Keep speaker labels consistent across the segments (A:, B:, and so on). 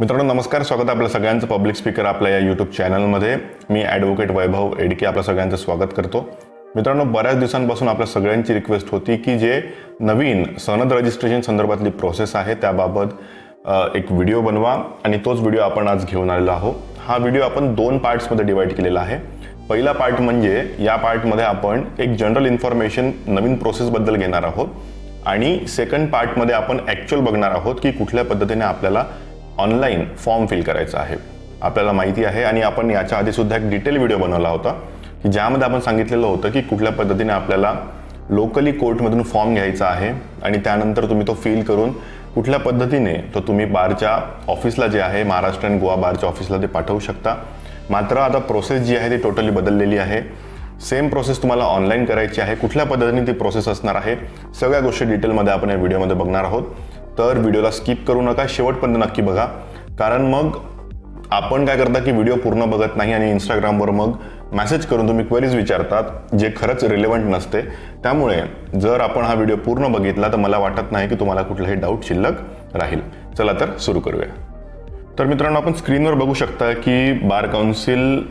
A: मित्रांनो नमस्कार, स्वागत आहे आपल्या सगळ्यांचं पब्लिक स्पीकर आपल्या या यूट्यूब चॅनलमध्ये. मी ॲडव्होकेट वैभव एडके आपल्या सगळ्यांचं स्वागत करतो. मित्रांनो, बऱ्याच दिवसांपासून आपल्या सगळ्यांची रिक्वेस्ट होती की जे नवीन सनद रजिस्ट्रेशन संदर्भातली प्रोसेस आहे त्याबाबत एक व्हिडिओ बनवा आणि तोच व्हिडिओ आपण आज घेऊन आलेलो आहोत. हा व्हिडिओ आपण 2 पार्ट्समध्ये डिवाइड केलेला आहे. पहिला पार्ट म्हणजे या पार्टमध्ये आपण एक जनरल इन्फॉर्मेशन नवीन प्रोसेसबद्दल घेणार आहोत आणि सेकंड पार्टमध्ये आपण ॲक्च्युअल बघणार आहोत की कुठल्या पद्धतीने आपल्याला ऑनलाईन फॉर्म फिल करायचा आहे. आपल्याला माहिती आहे आणि आपण याच्या आधी सुद्धा एक डिटेल व्हिडिओ बनवला होता की ज्यामध्ये आपण सांगितलेलं होतं की कुठल्या पद्धतीने आपल्याला लोकली कोर्टमधून फॉर्म घ्यायचा आहे आणि त्यानंतर तुम्ही तो फिल करून कुठल्या पद्धतीने तो तुम्ही बारच्या ऑफिसला जे आहे महाराष्ट्र आणि गोवा बारच्या ऑफिसला ते पाठवू शकता. मात्र आता प्रोसेस जी आहे ती टोटली बदललेली आहे. सेम प्रोसेस तुम्हाला ऑनलाईन करायची आहे. कुठल्या पद्धतीने ती प्रोसेस असणार आहे सगळ्या गोष्टी डिटेलमध्ये आपण या व्हिडिओमध्ये बघणार आहोत. तर व्हिडिओला स्किप करू नका, शेवटपर्यंत नक्की बघा. कारण मग आपण काय करता की व्हिडिओ पूर्ण बघत नाही आणि इंस्टाग्रामवर मग मेसेज करून तुम्ही क्वेरीज विचारतात जे खरंच रिलेव्हंट नसते. त्यामुळे जर आपण हा व्हिडिओ पूर्ण बघितला तर मला वाटत नाही की तुम्हाला कुठलाही डाऊट शिल्लक राहील. चला तर सुरू करूया. तर मित्रांनो, आपण स्क्रीनवर बघू शकता की बार काउन्सिल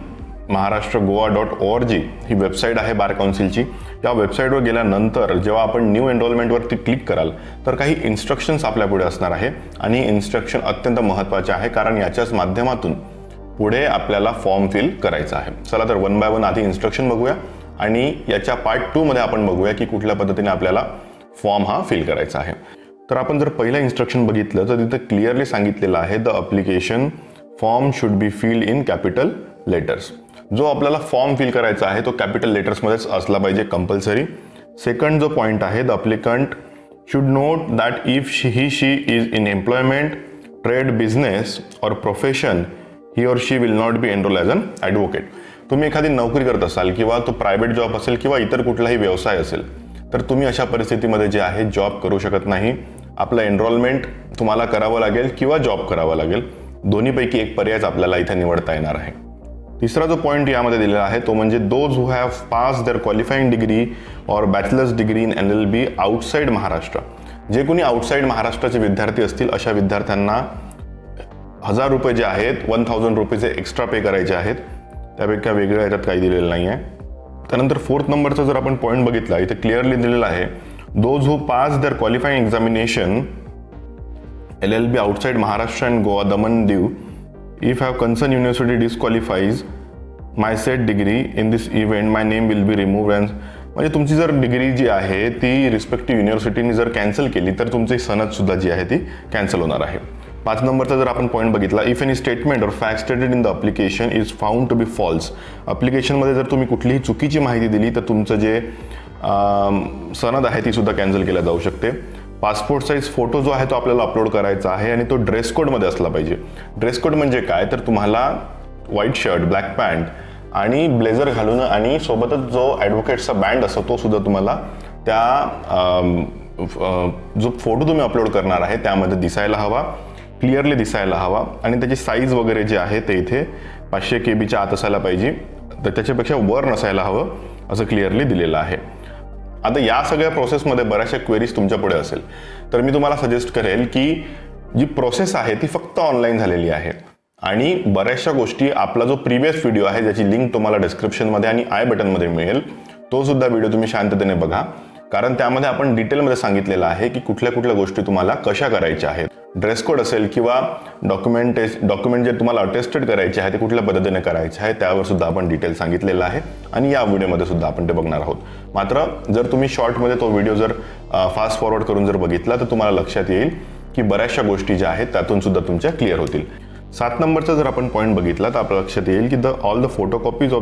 A: महाराष्ट्र goa.org ही वेबसाईट आहे बार काउन्सिलची. या वेबसाईटवर गेल्यानंतर जेव्हा आपण न्यू एनरोलमेंटवरती क्लिक कराल तर काही इन्स्ट्रक्शन्स आपल्यापुढे असणार आहे आणि इन्स्ट्रक्शन अत्यंत महत्त्वाचे आहे कारण याच्याच माध्यमातून पुढे आपल्याला फॉर्म फिल करायचा आहे. चला तर 1 बाय 1 आधी इन्स्ट्रक्शन बघूया आणि याच्या पार्ट 2 मध्ये आपण बघूया की कुठल्या पद्धतीने आपल्याला फॉर्म हा फिल करायचा आहे. तर आपण जर पहिलं इन्स्ट्रक्शन बघितलं तर तिथे क्लिअरली सांगितलेलं आहे the application form should be filled in capital letters. जो आपल्याला फॉर्म फिल करायचा आहे तो कॅपिटल लेटर्समध्येच असला पाहिजे कंपल्सरी. सेकंड जो पॉईंट आहे the applicant should note that if she is in employment, trade, business or profession he or she will not be enrol as an advocate. तुम्ही एखादी नोकरी करत असाल किंवा तो प्रायव्हेट जॉब असेल किंवा इतर कुठलाही व्यवसाय असेल तर तुम्ही अशा परिस्थितीमध्ये जे आहे जॉब करू शकत नाही. आपलं एनरोलमेंट तुम्हाला करावं लागेल किंवा जॉब करावा लागेल. दोन्हीपैकी एक पर्याय आपल्याला इथे निवडता येणार आहे. तिसरा जो पॉईंट यामध्ये दिलेला आहे तो म्हणजे those who have pass their qualifying degree or bachelor's degree in LLB outside Maharashtra. जे कोणी आउटसाईड महाराष्ट्राचे विद्यार्थी असतील अशा विद्यार्थ्यांना 1000 रुपये जे आहेत 1000 रुपये एक्स्ट्रा पे करायचे आहेत. त्यापेक्षा वेगळ्या याच्यात काही दिलेलं नाही आहे. त्यानंतर 4th नंबरचा जर आपण पॉईंट बघितला इथे क्लिअरली दिलेला आहे those who pass their qualifying examination LLB outside Maharashtra and Goa Daman Diu if have concerned university disqualifies my said degree in this event my name will be removed. and म्हणजे तुमची जर डिग्री जी आहे ती रिस्पेक्टिव्ह युनिव्हर्सिटीने जर कॅन्सल केली तर तुमची सनद सुद्धा जी आहे ती कॅन्सल होणार आहे. 5 नंबरचा जर आपण पॉईंट बघितला if any statement or fact stated in the application is found to be false. अप्लिकेशनमध्ये जर तुम्ही कुठलीही चुकीची माहिती दिली तर तुमचं जे सनद आहे ती सुद्धा कॅन्सल केल्या जाऊ शकते. पासपोर्ट साईज फोटो जो आहे तो आपल्याला अपलोड करायचा आहे आणि तो ड्रेस कोडमध्ये असला पाहिजे. ड्रेस कोड म्हणजे काय तर तुम्हाला व्हाईट शर्ट, ब्लॅक पॅन्ट आणि ब्लेझर घालून आणि सोबतच जो ॲडव्होकेटचा बँड असतो तो सुद्धा तुम्हाला त्या जो फोटो तुम्ही अपलोड करणार आहे त्यामध्ये दिसायला हवा, क्लिअरली दिसायला हवा आणि त्याची साईज वगैरे जे आहे ते इथे 500 KB आत असायला पाहिजे. तर त्याच्यापेक्षा वर नसायला हवं असं क्लिअरली दिलेलं आहे. आता या सगळ्या प्रोसेसमध्ये बऱ्याचशा क्वेरीज तुमच्या पुढे असेल तर मी तुम्हाला सजेस्ट करेल की जी प्रोसेस आहे ती फक्त ऑनलाईन झालेली आहे आणि बऱ्याचशा गोष्टी आपला जो प्रिव्हियस व्हिडिओ आहे ज्याची लिंक तुम्हाला डिस्क्रिप्शनमध्ये आणि आय बटनमध्ये मिळेल तो सुद्धा व्हिडिओ तुम्ही शांततेने बघा. कारण त्यामध्ये आपण डिटेलमध्ये सांगितलेलं आहे की कुठल्या कुठल्या गोष्टी तुम्हाला कशा करायच्या आहेत. ड्रेस कोड असेल किंवा डॉक्युमेंट जे तुम्हाला अटेस्टेड करायचे आहे ते कुठल्या पद्धतीने करायचे आहे त्यावर सुद्धा आपण डिटेल सांगितलेलं आहे आणि या व्हिडिओमध्ये सुद्धा आपण ते बघणार आहोत. मात्र जर तुम्ही शॉर्टमध्ये तो व्हिडिओ जर फास्ट फॉरवर्ड करून जर बघितला तर तुम्हाला लक्षात येईल की बऱ्याचशा गोष्टी ज्या आहेत त्यातून सुद्धा तुमच्या क्लिअर होतील. 7 नंबरचा जर आपण पॉईंट बघितला तर आपल्या लक्षात येईल की all the photocopies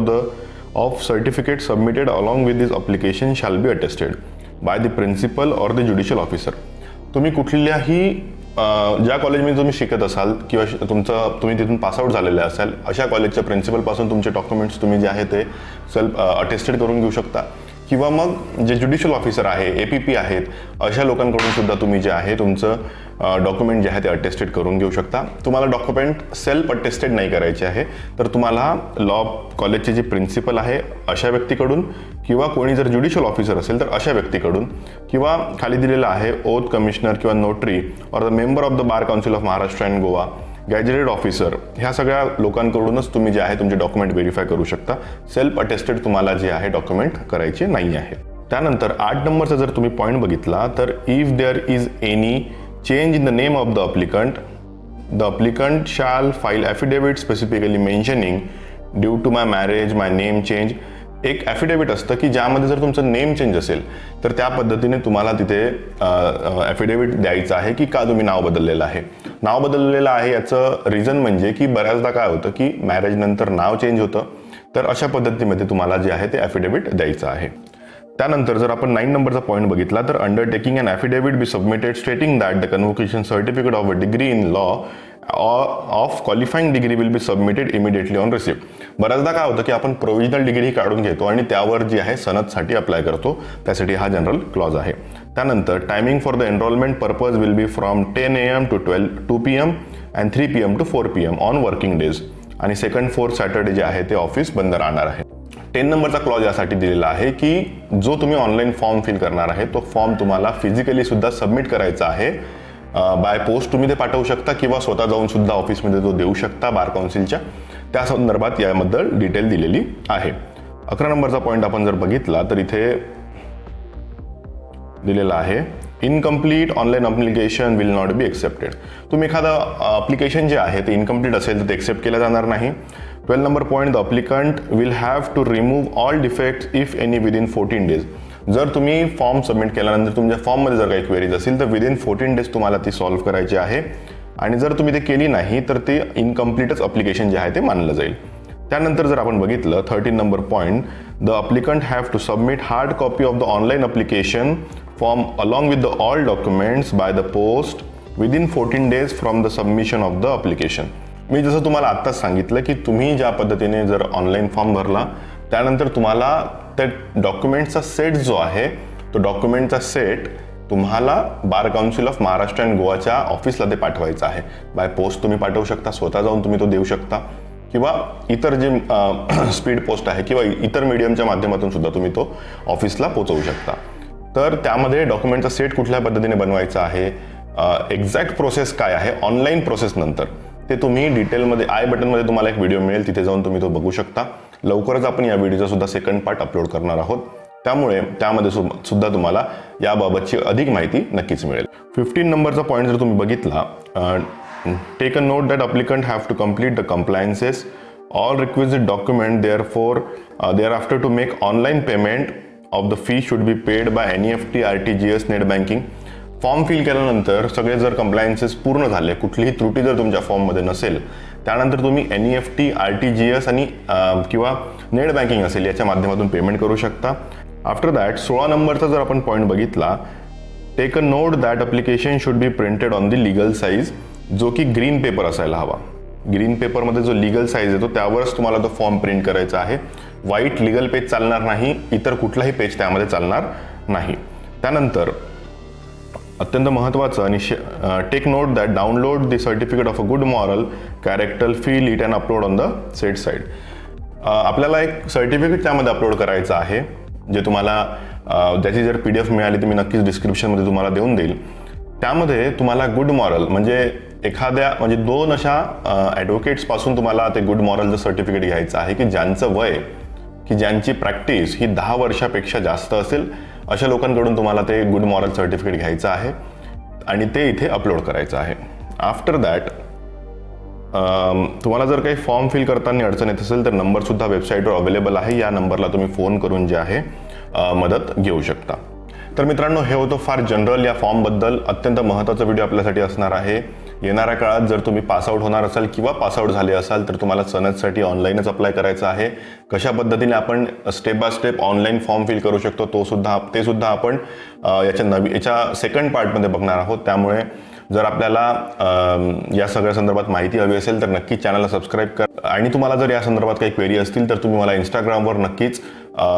A: of certificate submitted along with this application shall be attested by the principal or the judicial officer. तुम्ही कुठल्याही ज्या कॉलेजमध्ये तुम्ही शिकत असाल किंवा तुम्ही तिथून पासआउट झालेले असाल अशा कॉलेजच्या प्रिन्सिपलपासून तुमचे डॉक्युमेंट्स तुम्ही जे आहे ते सेल्फ अटेस्टेड करून घेऊ शकता किंवा मग जे ज्युडिशियल ऑफिसर आहे APP आहेत अशा लोकांकडून सुद्धा तुम्ही जे आहे तुमचं डॉक्युमेंट जे आहे ते अटेस्टेड करून घेऊ शकता. तुम्हाला डॉक्युमेंट सेल्फ अटेस्टेड नाही करायचे आहे तर तुम्हाला लॉ कॉलेजचे जे प्रिन्सिपल आहे अशा व्यक्तीकडून किंवा कोणी जर ज्युडिशियल ऑफिसर असेल तर अशा व्यक्तीकडून किंवा खाली दिलेलं आहे ओथ कमिशनर किंवा नोटरी और the member of the bar council of Maharashtra and Goa gazetted officer, ह्या सगळ्या लोकांकडूनच तुम्ही जे आहे तुमचे डॉक्युमेंट व्हेरीफाय करू शकता. सेल्फ अटेस्टेड तुम्हाला जे आहे डॉक्युमेंट करायचे नाही आहे. त्यानंतर 8 नंबरचा जर तुम्ही पॉईंट बघितला तर if there is any change in the name of the applicant shall file affidavit specifically mentioning due to my marriage my name change. एक ॲफिडेविट असतं की ज्यामध्ये जर तुमचं नेम चेंज असेल तर त्या पद्धतीने तुम्हाला तिथे ॲफिडेविट द्यायचं आहे की का तुम्ही नाव बदललेलं आहे. नाव बदललेलं आहे याचं रिझन म्हणजे की बऱ्याचदा काय होतं की मॅरेज नंतर नाव चेंज होतं, तर अशा पद्धतीमध्ये तुम्हाला जे आहे ते ॲफिडेविट द्यायचं आहे. त्यानंतर जर आपण 9 नंबरचा पॉईंट बघितला तर undertaking an affidavit be submitted stating that the convocation certificate of a degree in law of qualifying degree will be submitted immediately on receipt. बऱ्याचदा काय होतं की आपण प्रोव्हिजनल डिग्री काढून घेतो आणि त्यावर जी आहे सनदसाठी अप्लाय करतो, त्यासाठी हा जनरल क्लॉज आहे. त्यानंतर timing for the enrolment purpose will be from 10 AM to 2 PM and 3 PM to 4 PM on working days. आणि 2nd 4th सॅटर्डे जे आहे ते ऑफिस बंद राहणार आहे. 10 नंबरचा क्लॉज यासाठी दिलेला आहे की जो तुम्ही ऑनलाईन फॉर्म फिल करणार आहे तो फॉर्म तुम्हाला फिजिकली सुद्धा सबमिट करायचा आहे. बाय पोस्ट तुम्ही ते पाठवू शकता किंवा स्वतः जाऊन सुद्धा ऑफिसमध्ये तो देऊ शकता बार काउन्सिलच्या. त्या संदर्भात याबद्दल डिटेल दिलेली आहे. 11 नंबरचा पॉईंट आपण जर बघितला तर इथे दिलेला आहे incomplete online application will not be accepted. तुम्ही एखादं अप्लिकेशन जे आहे ते इनकम्प्लीट असेल तर ते एक्सेप्ट केलं जाणार नाही. 12 number point the applicant will have to remove all defects if any within 14 days. जर तुम्ही फॉर्म सबमिट केल्यानंतर तुमच्या फॉर्ममध्ये जर काही क्वेरीज असेल तर विदिन 14 डेज तुम्हाला ती सॉल्व्ह करायची आहे. आणि जर तुम्ही ते केली नाही तर ते इनकम्प्लीटच अप्लिकेशन जे आहे ते मानलं जाईल. त्यानंतर जर आपण बघितलं 13 number point the applicant have to submit hard copy of the online application form along with the all documents by the post within 14 days from the submission of the application. मी जसं तुम्हाला आत्ताच सांगितलं की तुम्ही ज्या पद्धतीने जर ऑनलाईन फॉर्म भरला त्यानंतर तुम्हाला त्या डॉक्युमेंटचा सेट जो आहे तो डॉक्युमेंटचा सेट तुम्हाला bar council of Maharashtra and गोवाच्या ऑफिसला ते पाठवायचं आहे. बाय पोस्ट तुम्ही पाठवू शकता, स्वतः जाऊन तुम्ही तो देऊ शकता किंवा इतर जे स्पीड पोस्ट आहे किंवा इतर मीडियमच्या माध्यमातून सुद्धा तुम्ही तो ऑफिसला पोहोचवू शकता. तर त्यामध्ये डॉक्युमेंटचा सेट कुठल्या पद्धतीने बनवायचा आहे, एक्झॅक्ट प्रोसेस काय आहे ऑनलाईन प्रोसेस नंतर ते तुम्ही डिटेलमध्ये आय बटनमध्ये तुम्हाला एक व्हिडिओ मिळेल, तिथे जाऊन तुम्ही तो बघू शकता. लवकरच आपण या व्हिडिओचा सुद्धा 2nd पार्ट अपलोड करणार आहोत, त्यामुळे त्यामध्ये सुद्धा तुम्हाला याबाबतची अधिक माहिती नक्कीच मिळेल. 15 नंबरचा पॉईंट जर तुम्ही बघितला take a note that applicant have to complete the compliances all requisite document thereafter to make online payment of the fee should be paid by NEFT RTGS net banking. Form fill केल्यानंतर सगळे जर कंप्लायन्सेस पूर्ण झाले, कुठलीही त्रुटी जर तुमच्या फॉर्ममध्ये नसेल, त्यानंतर तुम्ही NEFT RTGS आणि किंवा नेट बँकिंग असेल याच्या माध्यमातून पेमेंट करू शकता. आफ्टर दॅट 16 नंबरचा जर आपण पॉईंट बघितला take a note that application should be printed on the legal size, जो की ग्रीन पेपर असायला हवा. ग्रीन पेपरमध्ये जो लिगल साईज येतो त्यावरच तुम्हाला तो फॉर्म प्रिंट करायचा आहे. व्हाईट लिगल पेज चालणार नाही, इतर कुठलाही पेज त्यामध्ये चालणार नाही. त्यानंतर अत्यंत महत्त्वाचं आणि take note that download the certificate of a good moral character, fill it and upload on the set site. आपल्याला एक सर्टिफिकेट त्यामध्ये अपलोड करायचं आहे जे तुम्हाला ज्याची जर PDF मिळाली तर मी नक्कीच डिस्क्रिप्शनमध्ये तुम्हाला देऊन देईल. त्यामध्ये तुम्हाला गुड मॉरल म्हणजे एखाद्या म्हणजे 2 अशा ॲडव्होकेट्सपासून तुम्हाला ते गुड मॉरलचं सर्टिफिकेट घ्यायचं आहे की ज्यांचं वय की ज्यांची प्रॅक्टिस ही 10 वर्षापेक्षा जास्त असेल, अशा लोकांकडून तुम्हाला ते गुड मॉरल सर्टिफिकेट घ्यायचं आहे आणि ते इथे अपलोड करायचं आहे. आफ्टर दॅट तुम्हाला जर काही फॉर्म फिल करताना अडचण येत असेल तर नंबरसुद्धा वेबसाईटवर अवेलेबल आहे. या नंबरला तुम्ही फोन करून जे आहे मदत घेऊ शकता. तर मित्रांनो, हे होतं फार जनरल या फॉर्मबद्दल अत्यंत महत्त्वाचा व्हिडिओ आपल्यासाठी असणार आहे. येणाऱ्या काळात जर तुम्ही पासआउट होणार असाल किंवा पासआउट झाले असाल तर तुम्हाला सनदसाठी ऑनलाईनच अप्लाय करायचं आहे. कशा पद्धतीने आपण step by step online form fill करू शकतो ते सुद्धा आपण याच्या 2nd पार्टमध्ये बघणार आहोत. त्यामुळे जर आपल्याला या सगळ्या संदर्भात माहिती हवी असेल तर नक्कीच चॅनलला सबस्क्राईब करा. आणि तुम्हाला जर या संदर्भात काही क्वेरी असतील तर तुम्ही मला इंस्टाग्रामवर नक्कीच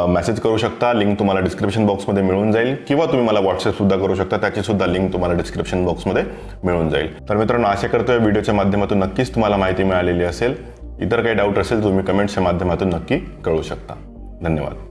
A: मेसेज करू शकता. लिंक तुम्हाला डिस्क्रिप्शन बॉक्समध्ये मिळून जाईल किंवा तुम्ही मला व्हॉट्सअप सुद्धा करू शकता, त्याची सुद्धा लिंक तुम्हाला डिस्क्रिप्शन बॉक्समध्ये मिळून जाईल. तर मित्रांनो, आशा करतोय व्हिडिओच्या माध्यमातून नक्कीच तुम्हाला माहिती मिळालेली असेल. इतर काही डाऊट असेल तुम्ही कमेंट्सच्या माध्यमातून नक्की कळवू शकता. धन्यवाद.